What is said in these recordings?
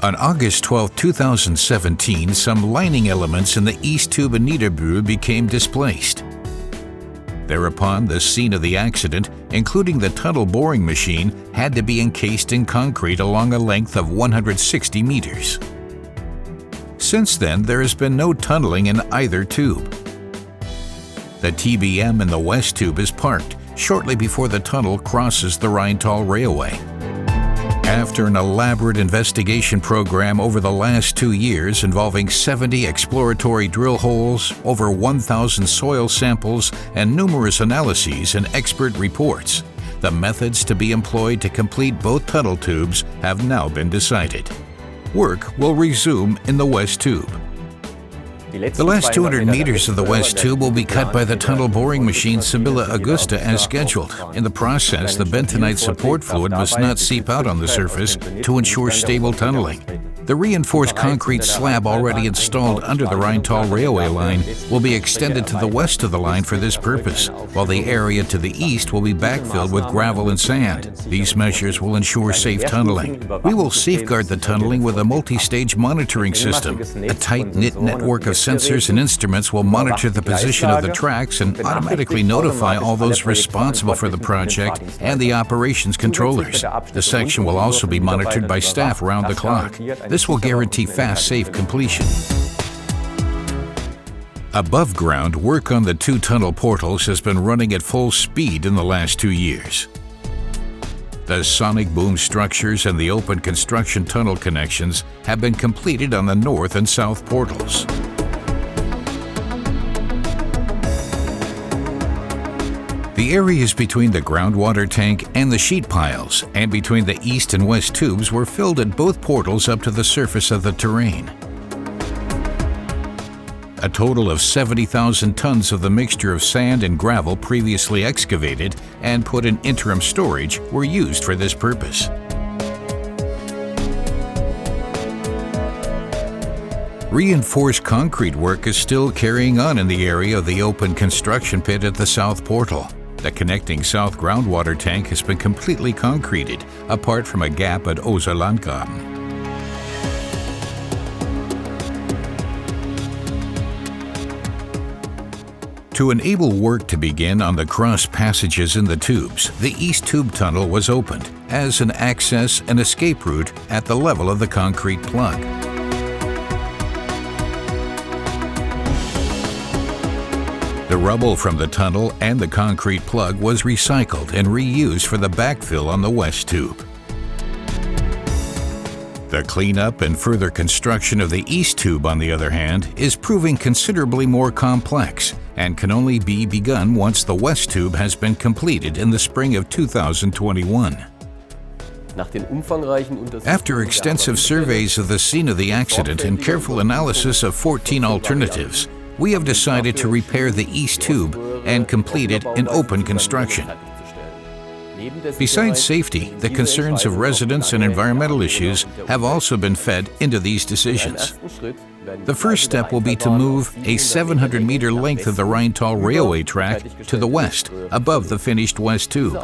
On August 12, 2017, some lining elements in the east tube in Niederbühl became displaced. Thereupon, the scene of the accident, including the tunnel boring machine, had to be encased in concrete along a length of 160 meters. Since then, there has been no tunneling in either tube. The TBM in the west tube is parked shortly before the tunnel crosses the Rheintal Railway. After an elaborate investigation program over the last 2 years involving 70 exploratory drill holes, over 1,000 soil samples, and numerous analyses and expert reports, the methods to be employed to complete both tunnel tubes have now been decided. Work will resume in the west tube. The last 200 meters of the west tube will be cut by the tunnel boring machine Sibylla Augusta as scheduled. In the process, the bentonite support fluid must not seep out on the surface to ensure stable tunneling. The reinforced concrete slab already installed under the Rheintal Railway line will be extended to the west of the line for this purpose, while the area to the east will be backfilled with gravel and sand. These measures will ensure safe tunneling. We will safeguard the tunneling with a multi-stage monitoring system. A tight-knit network of sensors and instruments will monitor the position of the tracks and automatically notify all those responsible for the project and the operations controllers. The section will also be monitored by staff around the clock. This will guarantee fast, safe completion. Above ground, work on the 2 tunnel portals has been running at full speed in the last 2 years. The sonic boom structures and the open construction tunnel connections have been completed on the north and south portals. The areas between the groundwater tank and the sheet piles and between the east and west tubes were filled at both portals up to the surface of the terrain. A total of 70,000 tons of the mixture of sand and gravel previously excavated and put in interim storage were used for this purpose. Reinforced concrete work is still carrying on in the area of the open construction pit at the south portal. The connecting south groundwater tank has been completely concreted, apart from a gap at Oser Landgraben. To enable work to begin on the cross passages in the tubes, the east tube tunnel was opened as an access and escape route at the level of the concrete plug. The rubble from the tunnel and the concrete plug was recycled and reused for the backfill on the west tube. The cleanup and further construction of the east tube, on the other hand, is proving considerably more complex and can only be begun once the west tube has been completed in the spring of 2021. After extensive surveys of the scene of the accident and careful analysis of 14 alternatives, we have decided to repair the east tube and complete it in open construction. Besides safety, the concerns of residents and environmental issues have also been fed into these decisions. The first step will be to move a 700-meter length of the Rheintal Railway track to the west, above the finished west tube.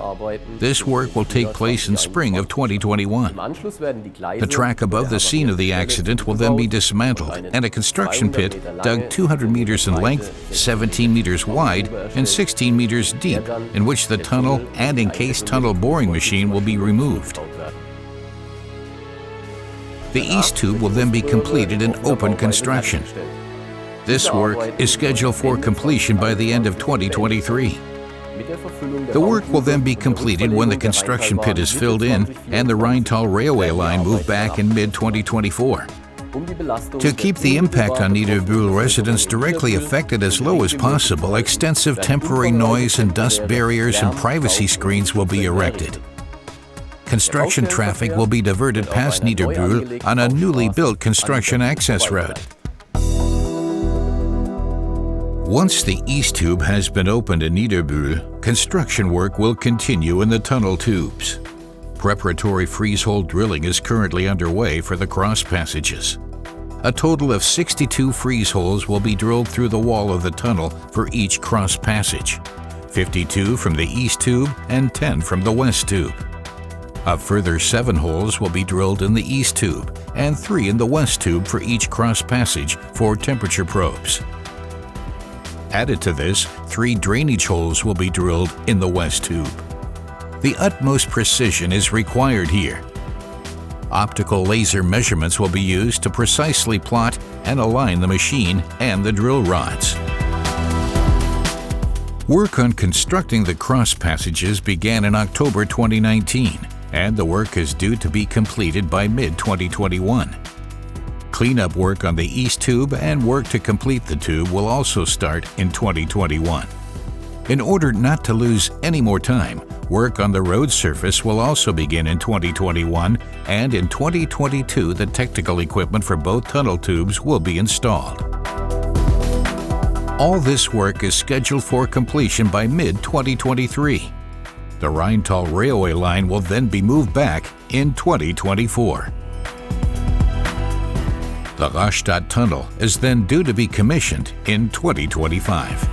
This work will take place in spring of 2021. The track above the scene of the accident will then be dismantled, and a construction pit dug 200 meters in length, 17 meters wide, and 16 meters deep, in which the tunnel and encased tunnel boring machine will be removed. The east tube will then be completed in open construction. This work is scheduled for completion by the end of 2023. The work will then be completed when the construction pit is filled in and the Rheintal Railway line moved back in mid-2024. To keep the impact on Niederbühl residents directly affected as low as possible, extensive temporary noise and dust barriers and privacy screens will be erected. Construction traffic will be diverted past Niederbühl on a newly built construction access route. Once the east tube has been opened in Niederbühl, construction work will continue in the tunnel tubes. Preparatory freeze-hole drilling is currently underway for the cross passages. A total of 62 freeze holes will be drilled through the wall of the tunnel for each cross passage, 52 from the east tube and 10 from the west tube. A further 7 holes will be drilled in the east tube and 3 in the west tube for each cross passage for temperature probes. Added to this, 3 drainage holes will be drilled in the west tube. The utmost precision is required here. Optical laser measurements will be used to precisely plot and align the machine and the drill rods. Work on constructing the cross passages began in October 2019, and the work is due to be completed by mid-2021. Cleanup work on the east tube and work to complete the tube will also start in 2021. In order not to lose any more time, work on the road surface will also begin in 2021, and in 2022 the technical equipment for both tunnel tubes will be installed. All this work is scheduled for completion by mid-2023. The Rheintal railway line will then be moved back in 2024. The Rastatt tunnel is then due to be commissioned in 2025.